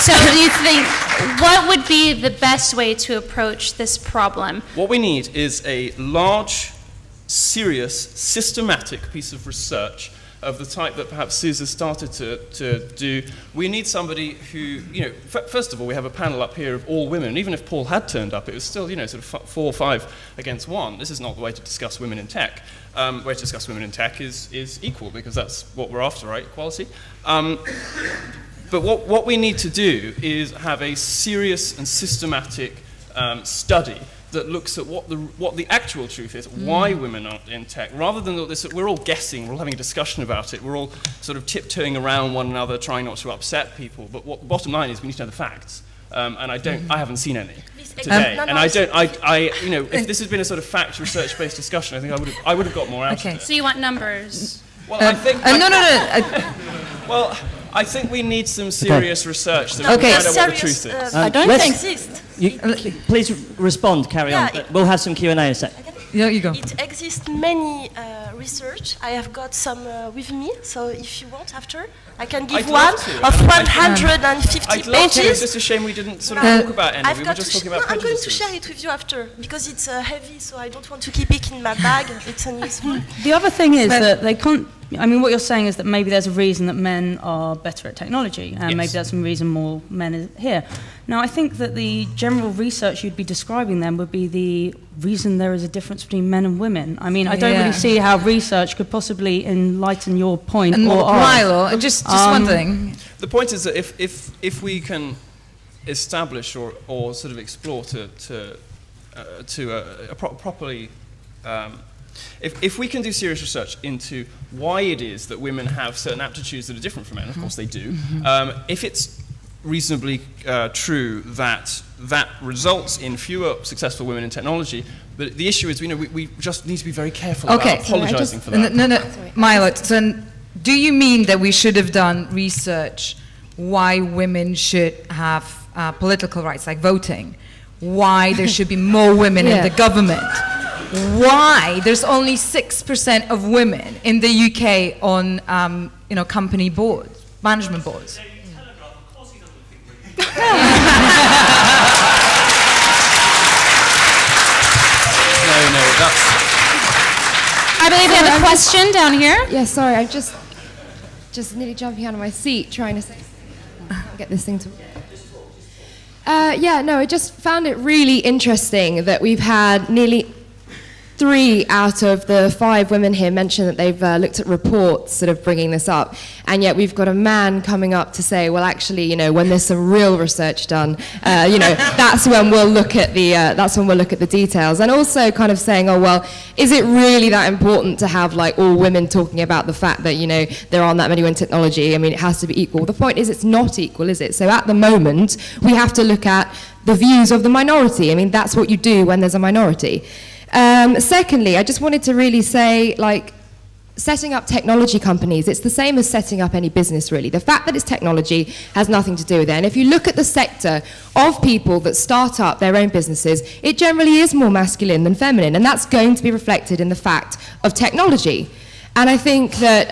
So do you think, what would be the best way to approach this problem? What we need is a large, serious, systematic piece of research of the type that perhaps Suze started to do. We need somebody who, you know, first of all, we have a panel up here of all women. Even if Paul had turned up, it was still, you know, sort of 4 or 5 against 1. This is not the way to discuss women in tech. The way to discuss women in tech is equal, because that's what we're after, right? Equality. But what we need to do is have a serious and systematic study that looks at what the actual truth is, why women aren't in tech, rather than this, we're all guessing, we're all having a discussion about it, we're all sort of tiptoeing around one another, trying not to upset people. But what the bottom line is, we need to know the facts, and I haven't seen any today. And you know, if this had been a sort of fact research-based discussion, I think I would have got more out of it. So you want numbers? Well, I think. Well, I think we need some serious research that will find out what the truth is. I don't exist. Please respond, carry on. We'll have some Q&A in a sec. Yeah, you go. It exists many research. I have got some with me, so if you want after, I can give one of 150 pages. It's just a shame we didn't sort of talk about any. We were just talking about I'm going to prejudices. share it with you after, because it's heavy, so I don't want to keep it in my bag. It's unuseful. The other thing is that they can't, I mean, what you're saying is that maybe there's a reason that men are better at technology, and maybe that's some reason more men are here. Now, I think that the general research you'd be describing then would be the reason there is a difference between men and women. I mean, I don't really see how research could possibly enlighten your point. And Milo, just one thing. The point is that if we can establish or sort of explore properly. If we can do serious research into why it is that women have certain aptitudes that are different from men, of course they do, if it's reasonably true that that results in fewer successful women in technology, but the issue is, you know, we just need to be very careful about apologizing for that. No, Milo, so do you mean that we should have done research why women should have political rights, like voting? Why there should be more women in the government? Why there's only 6% of women in the UK on you know, company boards, management boards? I believe we have a question down here. Yeah, sorry, I'm just nearly jumping out of my seat trying to say, get this thing to work. Yeah, no, I just found it really interesting that we've had nearly 3 out of the 5 women here mention that they've looked at reports sort of bringing this up, and yet we've got a man coming up to say, well, actually, you know, when there's some real research done, you know, that's when we'll look at the details, and also kind of saying, oh, well, is it really that important to have like all women talking about the fact that, you know, there aren't that many women in technology? I mean, it has to be equal. The point is, it's not equal, is it? So at the moment, we have to look at the views of the minority. I mean, that's what you do when there's a minority. Secondly, I just wanted to really say, like, setting up technology companies, it's the same as setting up any business, really. The fact that it's technology has nothing to do with it. And if you look at the sector of people that start up their own businesses, it generally is more masculine than feminine, and that's going to be reflected in the fact of technology. And I think that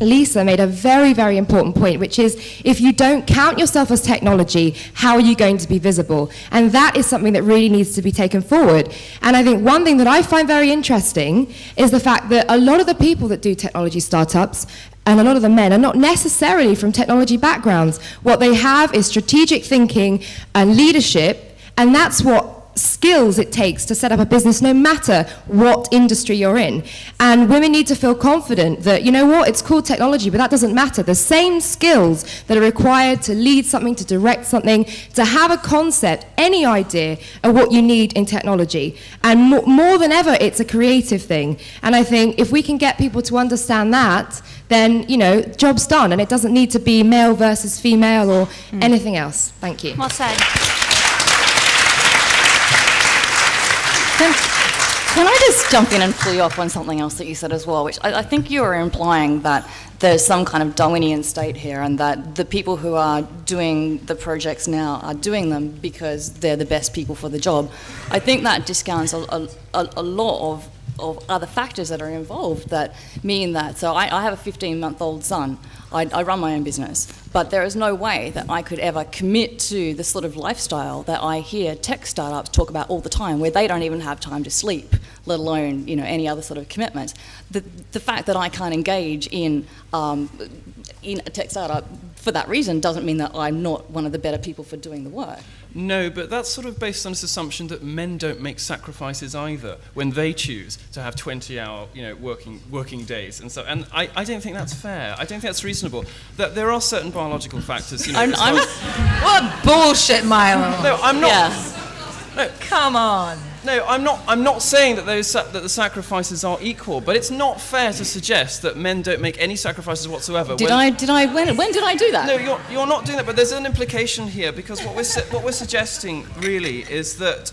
Lisa made a very, very important point, which is, if you don't count yourself as technology, how are you going to be visible? And that is something that really needs to be taken forward. And I think one thing that I find very interesting is the fact that a lot of the people that do technology startups, and a lot of the men, are not necessarily from technology backgrounds. What they have is strategic thinking and leadership, and that's what skills it takes to set up a business, no matter what industry you're in. And women need to feel confident that, you know what, it's called technology, but that doesn't matter. The same skills that are required to lead something, to direct something, to have a concept, any idea of what you need in technology. And more than ever, it's a creative thing. And I think if we can get people to understand that, then, you know, job's done, and it doesn't need to be male versus female or anything else. Thank you. Well said. Can I just jump in and pull you off on something else that you said as well, which I think you were implying that there's some kind of Darwinian state here, and that the people who are doing the projects now are doing them because they're the best people for the job. I think that discounts a lot of other factors that are involved that mean that. So I have a 15-month-old son. I run my own business, but there is no way that I could ever commit to the sort of lifestyle that I hear tech startups talk about all the time, where they don't even have time to sleep, let alone any other sort of commitment. The fact that I can't engage in a tech startup for that reason doesn't mean that I'm not one of the better people for doing the work. No, but that's sort of based on this assumption that men don't make sacrifices either when they choose to have 20-hour, working days and so. And I don't think that's fair. I don't think that's reasonable. That there are certain biological factors. What bullshit, Milo? No, I'm not. Yeah. No, come on. No, I'm not saying that that the sacrifices are equal, but it's not fair to suggest that men don't make any sacrifices whatsoever. When did I do that? No, you're not doing that. But there's an implication here, because what we're suggesting really is that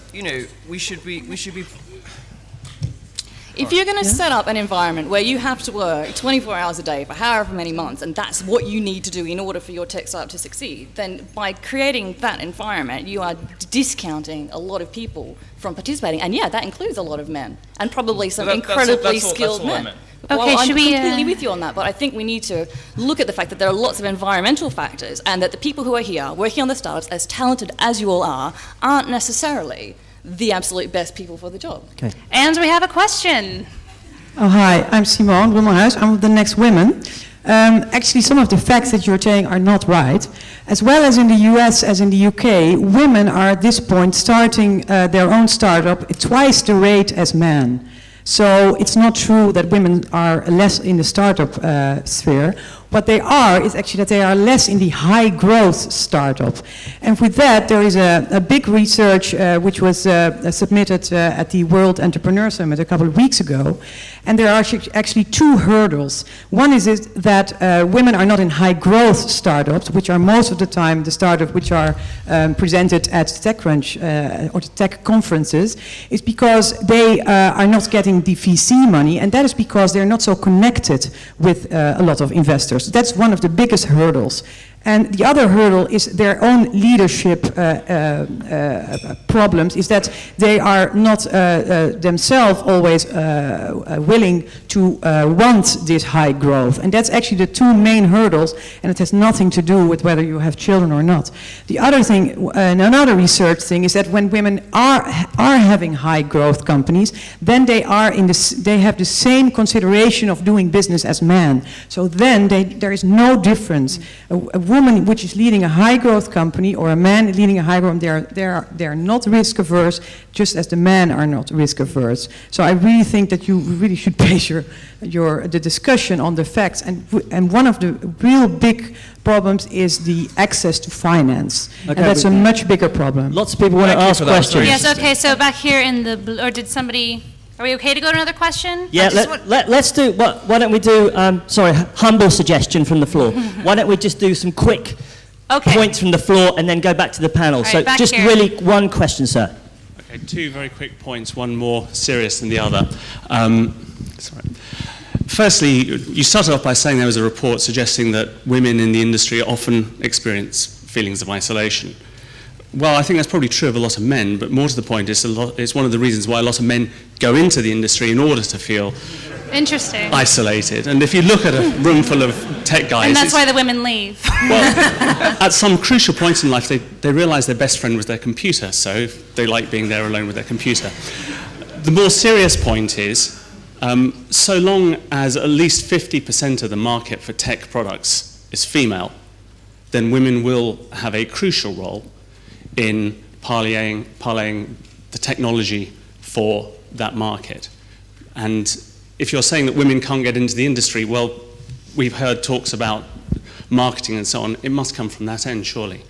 we should be. If you're going to set up an environment where you have to work 24 hours a day for however many months, and that's what you need to do in order for your tech startup to succeed, then by creating that environment, you are discounting a lot of people from participating. And yeah, that includes a lot of men, and probably some incredibly skilled men. Okay, well, I'm should we, completely with you on that, but I think we need to look at the fact that there are lots of environmental factors, and that the people who are here working on the startups, as talented as you all are, aren't necessarily the absolute best people for the job. Okay. And we have a question. Oh, hi, I'm Simone Rummelhuis. I'm with the Next Women. Actually, some of the facts that you're saying are not right. As well as in the US as in the UK, women are at this point starting their own startup at twice the rate as men. So it's not true that women are less in the startup sphere. What they are is actually that they are less in the high growth startup. And with that, there is a big research which was submitted at the World Entrepreneur Summit a couple of weeks ago. And there are actually two hurdles. One is that women are not in high growth startups, which are most of the time the startups which are presented at TechCrunch or the tech conferences, is because they are not getting the VC money, and that is because they're not so connected with a lot of investors. That's one of the biggest hurdles. And the other hurdle is their own leadership problems, is that they are not themselves always willing to want this high growth. And that's actually the two main hurdles, and it has nothing to do with whether you have children or not. The other thing, another research thing, is that when women are having high growth companies, then they have the same consideration of doing business as men. So then there is no difference. A woman which is leading a high growth company or a man leading a high growth, they're not risk averse, just as the men are not risk averse. So I really think that you really should base the discussion on the facts. And one of the real big problems is the access to finance. Okay, and that's a much bigger problem. Lots of people want to ask questions. Yes, okay, so back here in the, or did somebody, are we okay to go to another question? Yeah, let's do, why don't we do, sorry, humble suggestion from the floor. Why don't we just do some quick points from the floor and then go back to the panel. Right, so just here. Really one question, sir. Okay, two very quick points, one more serious than the other. Sorry. Firstly, you started off by saying there was a report suggesting that women in the industry often experience feelings of isolation. Well, I think that's probably true of a lot of men, but more to the point, it's one of the reasons why a lot of men go into the industry in order to feel isolated. And if you look at a room full of tech guys... And that's why the women leave. Well, at some crucial point in life, they realize their best friend was their computer, so they like being there alone with their computer. The more serious point is, so long as at least 50% of the market for tech products is female, then women will have a crucial role in parlaying the technology for that market. And if you're saying that women can't get into the industry, well, we've heard talks about marketing and so on. It must come from that end, surely.